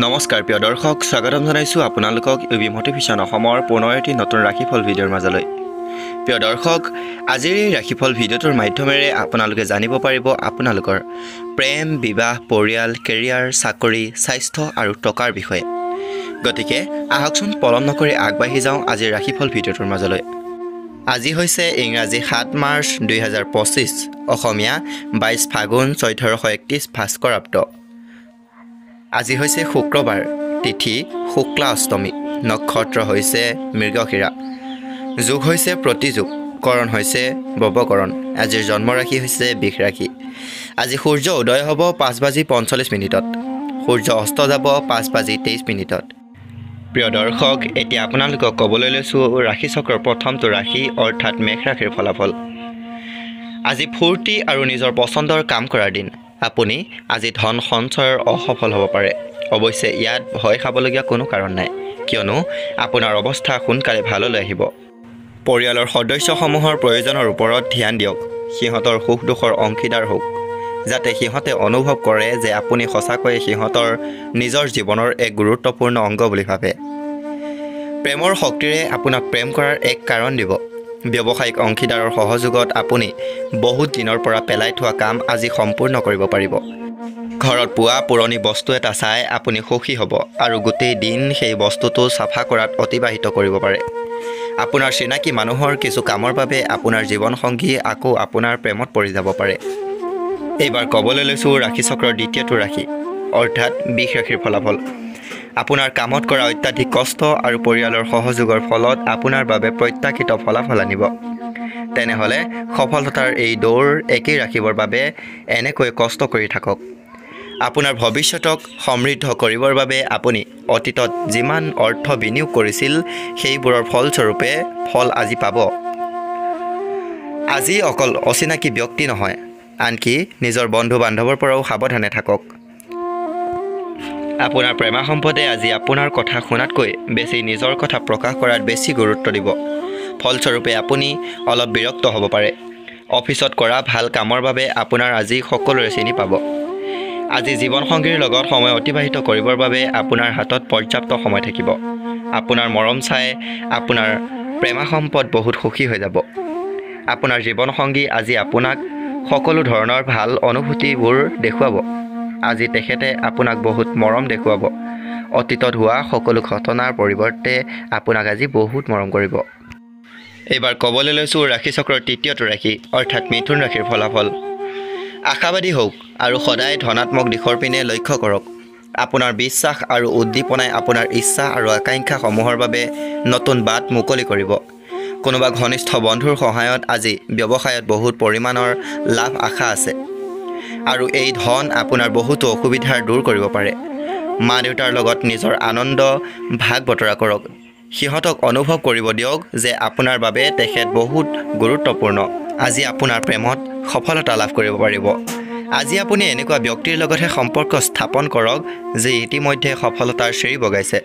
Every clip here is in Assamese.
নমস্কাৰ প্ৰিয় দৰ্শক, স্বাগতম জনাইছোঁ আপোনালোকক ইউবি মটিভেশ্যন অসমৰ পুনৰ এটি নতুন ৰাশিফল ভিডিঅ'ৰ মাজলৈ। প্ৰিয় দৰ্শক, আজিৰ এই ৰাশিফল ভিডিঅ'টোৰ মাধ্যমেৰে আপোনালোকে জানিব পাৰিব আপোনালোকৰ প্ৰেম, বিবাহ, পৰিয়াল, কেৰিয়াৰ, চাকৰি, স্বাস্থ্য আৰু টকাৰ বিষয়ে। গতিকে আহকচোন পলম নকৰি আগবাঢ়ি যাওঁ আজিৰ ৰাশিফল ভিডিঅ'টোৰ মাজলৈ। আজি হৈছে ইংৰাজী 7 মাৰ্চ 2025, অসমীয়া 22 ফাগুন 1431 ভাস্কৰাব্দ। আজি হৈছে শুক্ৰবাৰ, তিথি শুক্লা অষ্টমী, নক্ষত্ৰ হৈছে মৃগশিৰা, যোগ হৈছে প্ৰতিযোগ, কৰণ হৈছে বৱকৰণ। আজিৰ জন্মৰাশি হৈছে বৃষ ৰাশি। আজি সূৰ্য উদয় হ'ব 5:45, সূৰ্য অস্ত যাব 5:23। প্ৰিয় দৰ্শক, এতিয়া আপোনালোকক ক'বলৈ লৈছোঁ ৰাশিচক্ৰৰ প্ৰথমটো ৰাশি অৰ্থাৎ মেষ ৰাশিৰ ফলাফল। আজি ফূৰ্তি আৰু নিজৰ পচন্দৰ কাম কৰাৰ দিন। আপুনি আজি ধন সঞ্চয়ৰ অসফল হ'ব পাৰে। অৱশ্যে ইয়াত ভয় খাবলগীয়া কোনো কাৰণ নাই, কিয়নো আপোনাৰ অৱস্থা সোনকালে ভাললৈ আহিব। পৰিয়ালৰ সদস্যসমূহৰ প্ৰয়োজনৰ ওপৰত ধ্যান দিয়ক। সিহঁতৰ সুখ দুখৰ অংশীদাৰ হওক, যাতে সিহঁতে অনুভৱ কৰে যে আপুনি সঁচাকৈয়ে সিহঁতৰ নিজৰ জীৱনৰ এক গুৰুত্বপূৰ্ণ অংগ বুলি ভাবে। প্ৰেমৰ শক্তিৰে আপোনাক প্ৰেম কৰাৰ এক কাৰণ দিব। ব্যৱসায়িক অংশীদাৰৰ সহযোগত আপুনি বহুত দিনৰ পৰা পেলাই থোৱা কাম আজি সম্পূৰ্ণ কৰিব পাৰিব। ঘৰত পোৱা পুৰণি বস্তু এটা চাই আপুনি সুখী হ'ব আৰু গোটেই দিন সেই বস্তুটো চাফা কৰাত অতিবাহিত কৰিব পাৰে। আপোনাৰ চিনাকি মানুহৰ কিছু কামৰ বাবে আপোনাৰ জীৱনসংগী আকৌ আপোনাৰ প্ৰেমত পৰি যাব পাৰে। এইবাৰ ক'বলৈ লৈছোঁ ৰাশিচক্ৰৰ দ্বিতীয়টো ৰাশি অৰ্থাৎ বৃষ ৰাশিৰ ফলাফল। আপোনাৰ কামত কৰা অত্যাধিক কষ্ট আৰু পৰিয়ালৰ সহযোগৰ ফলত আপোনাৰ বাবে প্ৰত্যাশিত ফলাফল আনিব। তেনেহ'লে সফলতাৰ এই দৌৰ একেই ৰাখিবৰ বাবে এনেকৈ কষ্ট কৰি থাকক। আপোনাৰ ভৱিষ্যতক সমৃদ্ধ কৰিবৰ বাবে আপুনি অতীতত যিমান অৰ্থ বিনিয়োগ কৰিছিল সেইবোৰৰ ফলস্বৰূপে ফল আজি পাব। আজি অকল অচিনাকি ব্যক্তি নহয়, আনকি নিজৰ বন্ধু বান্ধৱৰ পৰাও সাৱধানে থাকক। আপোনাৰ প্ৰেমা সম্পদে আজি আপোনাৰ কথা শুনাতকৈ বেছি নিজৰ কথা প্ৰকাশ কৰাত বেছি গুৰুত্ব দিব। ফলস্বৰূপে আপুনি অলপ বিৰক্ত হ'ব পাৰে। অফিচত কৰা ভাল কামৰ বাবে আপোনাৰ আজি সকলোৰে চিনি পাব। আজি জীৱনসংগীৰ লগত সময় অতিবাহিত কৰিবৰ বাবে আপোনাৰ হাতত পৰ্যাপ্ত সময় থাকিব। আপোনাৰ মৰম চাই আপোনাৰ প্ৰেমা সম্পদ বহুত সুখী হৈ যাব। আপোনাৰ জীৱনসংগী আজি আপোনাক সকলো ধৰণৰ ভাল অনুভূতিবোৰ দেখুৱাব। আজি তেখেতে আপোনাক বহুত মৰম দেখুৱাব। অতীতত হোৱা সকলো ঘটনাৰ পৰিৱৰ্তে আপোনাক আজি বহুত মৰম কৰিব। এইবাৰ ক'বলৈ লৈছোঁ ৰাশিচক্ৰৰ তৃতীয়টো ৰাশি অৰ্থাৎ মিথুন ৰাশিৰ ফলাফল। আশাবাদী হওক আৰু সদায় ধনাত্মক দিশৰ পিনে লক্ষ্য কৰক। আপোনাৰ বিশ্বাস আৰু উদ্দীপনাই আপোনাৰ ইচ্ছা আৰু আকাংক্ষাসমূহৰ বাবে নতুন বাট মুকলি কৰিব। কোনোবা ঘনিষ্ঠ বন্ধুৰ সহায়ত আজি ব্যৱসায়ত বহুত পৰিমাণৰ লাভ আশা আছে আৰু এই ধন আপোনাৰ বহুতো অসুবিধাৰ দূৰ কৰিব পাৰে। মা দেউতাৰ লগত নিজৰ আনন্দ ভাগ বতৰা কৰক। সিহঁতক অনুভৱ কৰিব দিয়ক যে আপোনাৰ বাবে তেখেত বহুত গুৰুত্বপূৰ্ণ। আজি আপোনাৰ প্ৰেমত সফলতা লাভ কৰিব পাৰিব। আজি আপুনি এনেকুৱা ব্যক্তিৰ লগতহে সম্পৰ্ক স্থাপন কৰক যি ইতিমধ্যে সফলতাৰ চিৰি বগাইছে,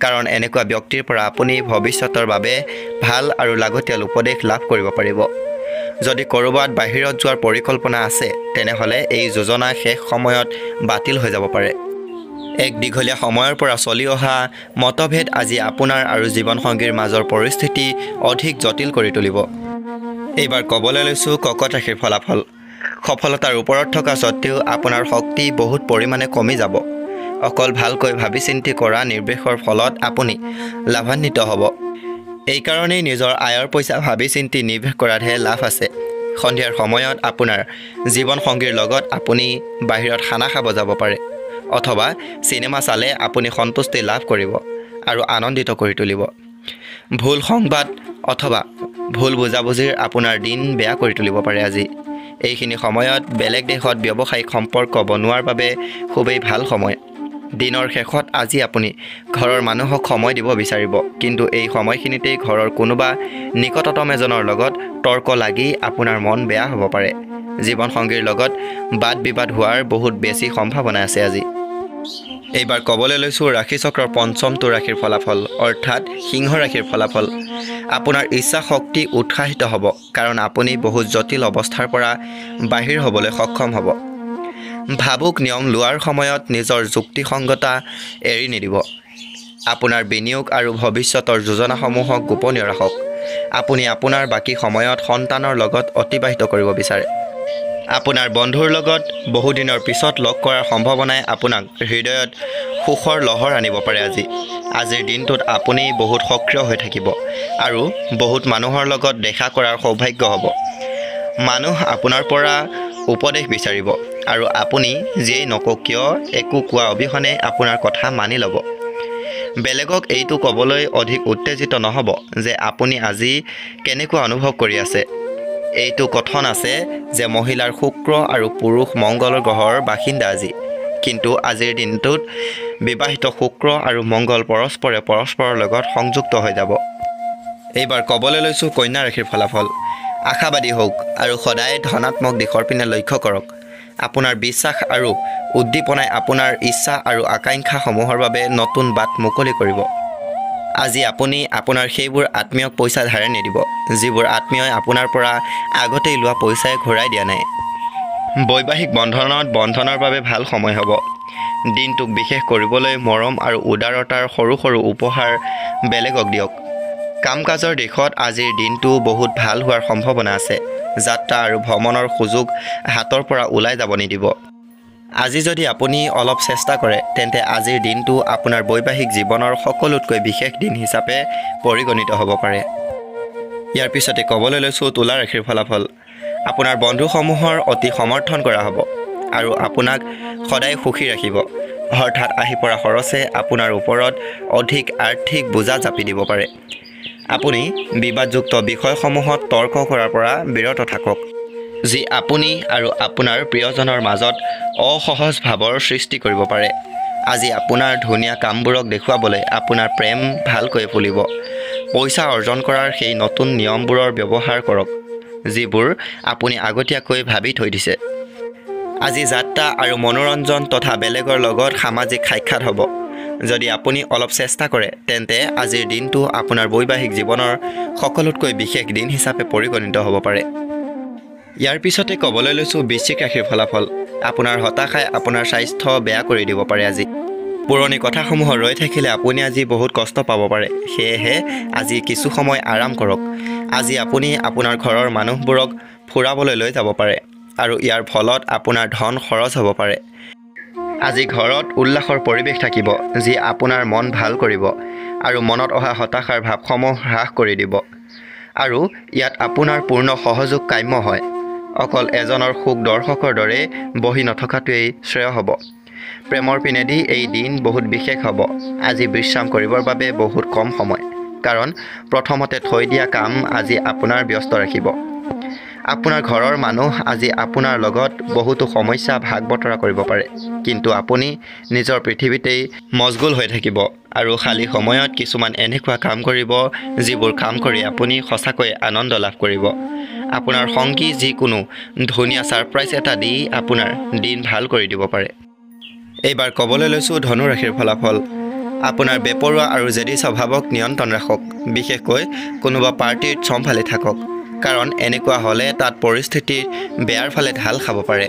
কাৰণ এনেকুৱা ব্যক্তিৰ পৰা আপুনি ভৱিষ্যতৰ বাবে ভাল আৰু লাগতিয়াল উপদেশ লাভ কৰিব পাৰিব। যদি ক'ৰবাত বাহিৰত যোৱাৰ পৰিকল্পনা আছে, তেনেহ'লে এই যোজনা শেষ সময়ত বাতিল হৈ যাব পাৰে। এক দীঘলীয়া সময়ৰ পৰা চলি অহা মতভেদ আজি আপোনাৰ আৰু জীৱনসংগীৰ মাজৰ পৰিস্থিতি অধিক জটিল কৰি তুলিব। এইবাৰ ক'বলৈ লৈছোঁ কৰ্কট ৰাশিৰ ফলাফল। সফলতাৰ ওপৰত থকা স্বত্বেও আপোনাৰ শক্তি বহুত পৰিমাণে কমি যাব। অকল ভালকৈ ভাবি চিন্তি কৰা নিৰ্দেশৰ ফলত আপুনি লাভান্বিত হ'ব। এইকাৰণেই নিজৰ আয়ৰ পইচা ভাবি চিন্তি নিৱেশ কৰাতহে লাভ আছে। সন্ধিয়াৰ সময়ত আপোনাৰ জীৱনসংগীৰ লগত আপুনি বাহিৰত খানা খাব যাব পাৰে, অথবা চিনেমা চালে আপুনি সন্তুষ্টি লাভ কৰিব আৰু আনন্দিত কৰি তুলিব। ভুল সংবাদ অথবা ভুল বুজাবুজিৰ আপোনাৰ দিন বেয়া কৰি তুলিব পাৰে আজি। এইখিনি সময়ত বেলেগ দেশত ব্যৱসায়িক সম্পৰ্ক বনোৱাৰ বাবে খুবেই ভাল সময়। দিনৰ শেষত আজি আপুনি ঘৰৰ মানুহক সময় দিব বিচাৰিব, কিন্তু এই সময়খিনিতেই ঘৰৰ কোনোবা নিকটতম এজনৰ লগত তৰ্ক লাগি আপোনাৰ মন বেয়া হ'ব পাৰে। জীৱনসংগীৰ লগত বাদ বিবাদ হোৱাৰ বহুত বেছি সম্ভাৱনা আছে আজি। এইবাৰ ক'বলৈ লৈছোঁ ৰাশিচক্ৰৰ পঞ্চমটো ৰাশিৰ ফলাফল অৰ্থাৎ সিংহ ৰাশিৰ ফলাফল। আপোনাৰ ইচ্ছা শক্তি উৎসাহিত হ'ব, কাৰণ আপুনি বহুত জটিল অৱস্থাৰ পৰা বাহিৰ হ'বলৈ সক্ষম হ'ব। ভাবুক নিয়ম লোৱাৰ সময়ত নিজৰ যুক্তিসংগতা এৰি নিদিব। আপোনাৰ বিনিয়োগ আৰু ভৱিষ্যতৰ যোজনাসমূহক গোপনীয় ৰাখক। আপুনি আপোনাৰ বাকী সময়ত সন্তানৰ লগত অতিবাহিত কৰিব বিচাৰে। আপোনাৰ বন্ধুৰ লগত বহুদিনৰ পিছত লগ কৰাৰ সম্ভাৱনাই আপোনাক হৃদয়ত সুখৰ লহৰ আনিব পাৰে। আজিৰ দিনটোত আপুনি বহুত সক্ৰিয় হৈ থাকিব আৰু বহুত মানুহৰ লগত দেখা কৰাৰ সৌভাগ্য হ'ব। মানুহ আপোনাৰ পৰা উপদেশ বিচাৰিব আৰু আপুনি যিয়েই নকওক কিয় একো কোৱা অবিহনে আপোনাৰ কথা মানি ল'ব। বেলেগক এইটো ক'বলৈ অধিক উত্তেজিত নহ'ব যে আপুনি আজি কেনেকুৱা অনুভৱ কৰি আছে। এইটো কথন আছে যে মহিলাৰ শুক্ৰ আৰু পুৰুষ মংগল গ্ৰহৰ বাসিন্দা আজি। কিন্তু আজিৰ দিনটোত বিবাহিত শুক্ৰ আৰু মংগল পৰস্পৰৰ লগত সংযুক্ত হৈ যাব। এইবাৰ ক'বলৈ লৈছোঁ কন্যা ৰাশিৰ ফলাফল। আশাবাদী হওক আৰু সদায় ধনাত্মক দিশৰ পিনে লক্ষ্য কৰক। আপোনাৰ বিশ্বাস আৰু উদ্দীপনাই আপোনাৰ ইচ্ছা আৰু আকাংক্ষাসমূহৰ বাবে নতুন বাট মুকলি কৰিব। আজি আপুনি আপোনাৰ সেইবোৰ আত্মীয়ক পইচা ধাৰে নিদিব যিবোৰ আত্মীয়ই আপোনাৰ পৰা আগতেই লোৱা পইচাই ঘূৰাই দিয়া নাই। বৈবাহিক বন্ধনৰ বাবে ভাল সময় হ'ব। দিনটোক বিশেষ কৰিবলৈ মৰম আৰু উদাৰতাৰ সৰু সৰু উপহাৰ বেলেগক দিয়ক। কাম কাজৰ দিশত আজিৰ দিনটো বহুত ভাল হোৱাৰ সম্ভাৱনা আছে। যাত্ৰা আৰু ভ্ৰমণৰ সুযোগ হাতৰ পৰা ওলাই যাব নিদিব। আজি যদি আপুনি অলপ চেষ্টা কৰে তেন্তে আজিৰ দিনটো আপোনাৰ বৈবাহিক জীৱনৰ সকলোতকৈ বিশেষ দিন হিচাপে পৰিগণিত হ'ব পাৰে। ইয়াৰ পিছতে ক'বলৈ লৈছোঁ তুলা ৰাশিৰ ফলাফল। আপোনাৰ বন্ধুসমূহৰ অতি সমৰ্থন কৰা হ'ব আৰু আপোনাক সদায় সুখী ৰাখিব। হঠাৎ আহি পৰা খৰচে আপোনাৰ ওপৰত অধিক আৰ্থিক বোজা জাপি দিব পাৰে। আপুনি বিবাদযুক্ত বিষয়সমূহত তৰ্ক কৰাৰ পৰা বিৰত থাকক, যি আপুনি আৰু আপোনাৰ প্ৰিয়জনৰ মাজত অসহজ ভাৱৰ সৃষ্টি কৰিব পাৰে। আজি আপোনাৰ ধুনীয়া কামবোৰক দেখুৱাবলৈ আপোনাৰ প্ৰেম ভালকৈ ফুলিব। পইচা অৰ্জন কৰাৰ সেই নতুন নিয়মবোৰৰ ব্যৱহাৰ কৰক যিবোৰ আপুনি আগতীয়াকৈ ভাবি থৈ দিছে। আজি যাত্ৰা আৰু মনোৰঞ্জন তথা বেলেগৰ লগত সামাজিক সাক্ষাৎ হ'ব। যদি আপুনি অলপ চেষ্টা কৰে তেন্তে আজিৰ দিনটো আপোনাৰ বৈবাহিক জীৱনৰ সকলোতকৈ বিশেষ দিন হিচাপে পৰিগণিত হ'ব পাৰে। ইয়াৰ পিছতে ক'বলৈ লৈছোঁ বৃশ্চিক ৰাশিৰ ফলাফল। আপোনাৰ হতাশাই আপোনাৰ স্বাস্থ্য বেয়া কৰি দিব পাৰে। আজি পুৰণি কথাসমূহ ৰৈ থাকিলে আপুনি আজি বহুত কষ্ট পাব পাৰে। সেয়েহে আজি কিছু সময় আৰাম কৰক। আজি আপুনি আপোনাৰ ঘৰৰ মানুহবোৰক ফুৰাবলৈ লৈ যাব পাৰে আৰু ইয়াৰ ফলত আপোনাৰ ধন খৰচ হ'ব পাৰে। আজি ঘৰত উল্লাসৰ পৰিৱেশ থাকিব যি আপোনাৰ মন ভাল কৰিব আৰু মনত অহা হতাশাৰ ভাৱসমূহ হ্ৰাস কৰি দিব আৰু ইয়াত আপোনাৰ পূৰ্ণ সহযোগ কাম্য হয়। অকল এজনৰ সুখ দৰ্শকৰ দৰে বহি নথকাটোৱেই শ্ৰেয় হ'ব। প্ৰেমৰ পিনেদি এই দিন বহুত বিশেষ হ'ব। আজি বিশ্ৰাম কৰিবৰ বাবে বহুত কম সময়, কাৰণ প্ৰথমতে থৈ দিয়া কাম আজি আপোনাৰ ব্যস্ত ৰাখিব। আপোনাৰ ঘৰৰ মানুহ আজি আপোনাৰ লগত বহুতো সমস্যা ভাগ বতৰা কৰিব পাৰে, কিন্তু আপুনি নিজৰ পৃথিৱীতেই মচগুল হৈ থাকিব আৰু খালী সময়ত কিছুমান এনেকুৱা কাম কৰিব যিবোৰ কাম কৰি আপুনি সঁচাকৈ আনন্দ লাভ কৰিব। আপোনাৰ সংগী যিকোনো ধুনীয়া ছাৰপ্ৰাইজ এটা দি আপোনাৰ দিন ভাল কৰি দিব পাৰে। এইবাৰ ক'বলৈ লৈছোঁ ধনু ৰাশিৰ ফলাফল। আপোনাৰ বেপৰোৱা আৰু জেদী স্বভাৱক নিয়ন্ত্ৰণ ৰাখক। বিশেষকৈ কোনোবা পাৰ্টিত চম্ভালি থাকক, কাৰণ এনেকুৱা হ'লে তাত পৰিস্থিতি বেয়াৰ ফালে ঢাল খাব পাৰে।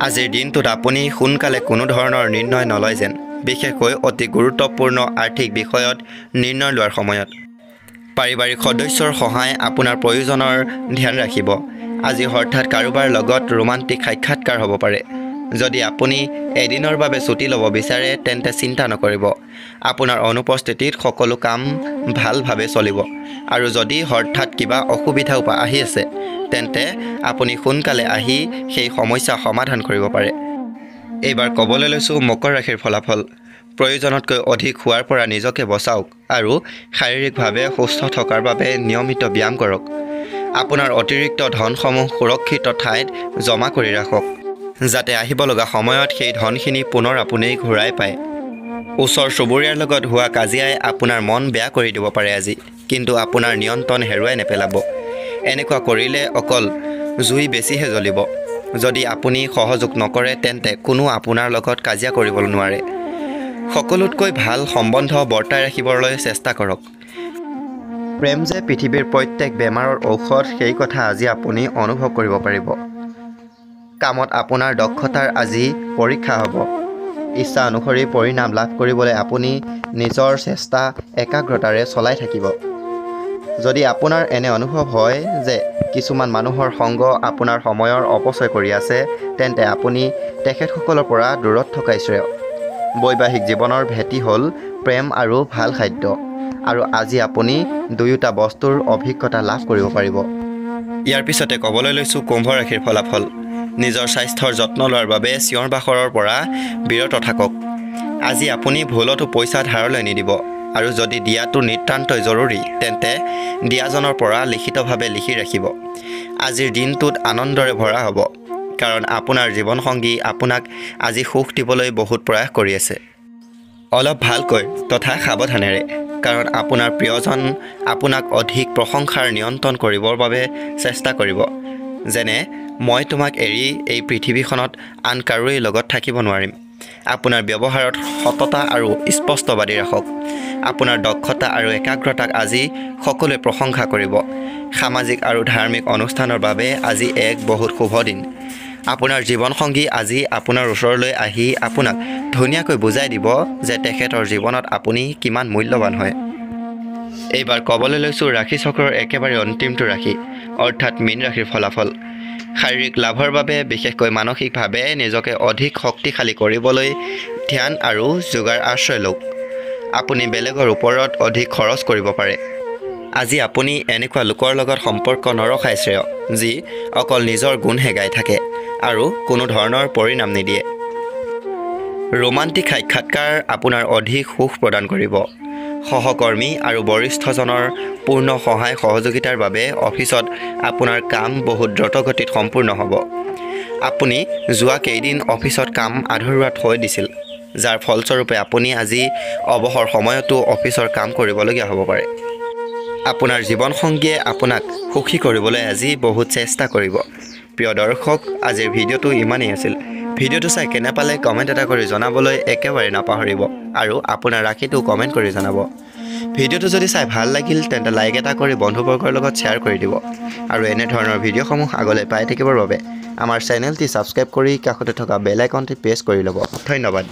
আজিৰ দিনটোত আপুনি সোনকালে কোনো ধৰণৰ নিৰ্ণয় নলয় যেন, বিশেষকৈ অতি গুৰুত্বপূৰ্ণ আৰ্থিক বিষয়ত নিৰ্ণয় লোৱাৰ সময়ত। পাৰিবাৰিক সদস্যৰ সহায় আপোনাৰ প্ৰয়োজনৰ ধ্যান ৰাখিব। আজি হঠাৎ কাৰোবাৰ লগত ৰোমান্টিক সাক্ষাৎকাৰ হ'ব পাৰে। যদি আপুনি এদিনৰ বাবে ছুটি ল'ব বিচাৰে তেন্তে চিন্তা নকৰিব। আপোনাৰ অনুপস্থিতিত সকলো কাম ভালভাৱে চলিব আৰু যদি হঠাৎ কিবা অসুবিধাও আহি আছে তেন্তে আপুনি সোনকালে আহি সেই সমস্যা সমাধান কৰিব পাৰে। এইবাৰ ক'বলৈ লৈছোঁ মকৰ ৰাশিৰ ফলাফল। প্ৰয়োজনতকৈ অধিক খোৱাৰ পৰা নিজকে বচাওক আৰু শাৰীৰিকভাৱে সুস্থ থকাৰ বাবে নিয়মিত ব্যায়াম কৰক। আপোনাৰ অতিৰিক্ত ধনসমূহ সুৰক্ষিত ঠাইত জমা কৰি ৰাখক, যাতে আহিব লগা সময়ত সেই ধনখিনি পুনৰ আপুনি ঘূৰাই পায়। ওচৰ চুবুৰীয়াৰ লগত হোৱা কাজিয়াই আপোনাৰ মন বেয়া কৰি দিব পাৰে আজি, কিন্তু আপোনাৰ নিয়ন্ত্ৰণ হেৰুৱাই নেপেলাব। এনেকুৱা কৰিলে অকল জুই বেছিহে জ্বলিব। যদি আপুনি সহযোগ নকৰে তেন্তে কোনো আপোনাৰ লগত কাজিয়া কৰিবলৈ নোৱাৰে। সকলোতকৈ ভাল সম্বন্ধ বৰ্তাই ৰাখিবলৈ চেষ্টা কৰক। প্ৰেম যে পৃথিৱীৰ প্ৰত্যেক বেমাৰৰ ঔষধ সেই কথা আজি আপুনি অনুভৱ কৰিব পাৰিব। কামত আপোনাৰ দক্ষতাৰ আজি পৰীক্ষা হ'ব। ইচ্ছা অনুসৰি পৰিণাম লাভ কৰিবলৈ আপুনি নিজৰ চেষ্টা একাগ্ৰতাৰে চলাই থাকিব। যদি আপোনাৰ এনে অনুভৱ হয় যে কিছুমান মানুহৰ সংগ আপোনাৰ সময়ৰ অপচয় কৰি আছে, তেন্তে আপুনি তেখেতসকলৰ পৰা দূৰত থকাই শ্ৰেয়। বৈবাহিক জীৱনৰ ভেটি হ'ল প্ৰেম আৰু ভাল খাদ্য, আৰু আজি আপুনি দুয়োটা বস্তুৰ অভিজ্ঞতা লাভ কৰিব পাৰিব। ইয়াৰ পিছতে ক'বলৈ লৈছোঁ কুম্ভ ৰাশিৰ ফলাফল। নিজৰ স্বাস্থ্যৰ যত্ন লোৱাৰ বাবে চিঞৰ বাখৰৰ পৰা বিৰত থাকক। আজি আপুনি ভুলতো পইচা ধাৰলৈ নিদিব, আৰু যদি দিয়াটো নিতান্তই জৰুৰী তেন্তে দিয়াজনৰ পৰা লিখিতভাৱে লিখি ৰাখিব। আজিৰ দিনটোত আনন্দৰে ভৰা হ'ব, কাৰণ আপোনাৰ জীৱনসংগী আপোনাক আজি সুখ দিবলৈ বহুত প্ৰয়াস কৰি আছে। অলপ ভালকৈ তথা সাৱধানেৰে, কাৰণ আপোনাৰ প্ৰিয়জন আপোনাক অধিক প্ৰশংসাৰ নিয়ন্ত্ৰণ কৰিবৰ বাবে চেষ্টা কৰিব। যেনে, মই তোমাক এৰি এই পৃথিৱীখনত আন কাৰোৰে লগত থাকিব নোৱাৰিম। আপোনাৰ ব্যৱহাৰত সততা আৰু স্পষ্টবাদী ৰাখক। আপোনাৰ দক্ষতা আৰু একাগ্ৰতাক আজি সকলোৱে প্ৰশংসা কৰিব। সামাজিক আৰু ধাৰ্মিক অনুষ্ঠানৰ বাবে আজি এক বহুত শুভ দিন। আপোনাৰ জীৱনসংগী আজি আপোনাৰ ওচৰলৈ আহি আপোনাক ধুনীয়াকৈ বুজাই দিব যে তেখেতৰ জীৱনত আপুনি কিমান মূল্যৱান হয়। এইবাৰ ক'বলৈ লৈছোঁ ৰাশি চক্ৰৰ একেবাৰে অন্তিমটো ৰাশি, অৰ্থাৎ মীন ৰাশিৰ ফলাফল। শাৰীৰিক লাভৰ বাবে, বিশেষকৈ মানসিকভাৱে নিজকে অধিক শক্তিশালী কৰিবলৈ ধ্যান আৰু যোগাৰ আশ্ৰয় লওক। আপুনি বেলেগৰ ওপৰত অধিক খৰচ কৰিব পাৰে। আজি আপুনি এনেকুৱা লোকৰ লগত সম্পৰ্ক নৰখাই শ্ৰেয়, যি অকল নিজৰ গুণহে গাই থাকে আৰু কোনো ধৰণৰ পৰিণাম নিদিয়ে। ৰোমান্টিক সাক্ষাৎকাৰ আপোনাৰ অধিক সুখ প্ৰদান কৰিব। সহকৰ্মী আৰু বৰিষ্ঠজনৰ পূৰ্ণ সহায় সহযোগিতাৰ বাবে অফিচত আপোনাৰ কাম বহুত দ্ৰুতগতিত সম্পূৰ্ণ হ'ব। আপুনি যোৱা কেইদিন অফিচত কাম আধৰুৱা থৈ দিছিল, যাৰ ফলস্বৰূপে আপুনি আজি অৱসৰ সময়তো অফিচৰ কাম কৰিবলগীয়া হ'ব পাৰে। আপোনাৰ জীৱনসংগীয়ে আপোনাক সুখী কৰিবলৈ আজি বহুত চেষ্টা কৰিব। প্ৰিয় দৰ্শক, আজিৰ ভিডিঅ'টো ইমানেই আছিল। ভিডিঅ'টো চাই কেনে পালে কমেণ্ট এটা কৰি জনাবলৈ একেবাৰে নাপাহৰিব, আৰু আপোনাৰ ৰাশিটো কমেণ্ট কৰি জনাব। ভিডিঅ'টো যদি চাই ভাল লাগিল তেন্তে লাইক এটা কৰি বন্ধুবৰ্গৰ লগত শ্বেয়াৰ কৰি দিব, আৰু এনেধৰণৰ ভিডিঅ'সমূহ আগলৈ পাই থাকিবৰ বাবে আমাৰ চেনেলটি ছাবস্ক্ৰাইব কৰি কাষতে থকা বেল আইকনটি প্ৰেছ কৰি ল'ব। ধন্যবাদ।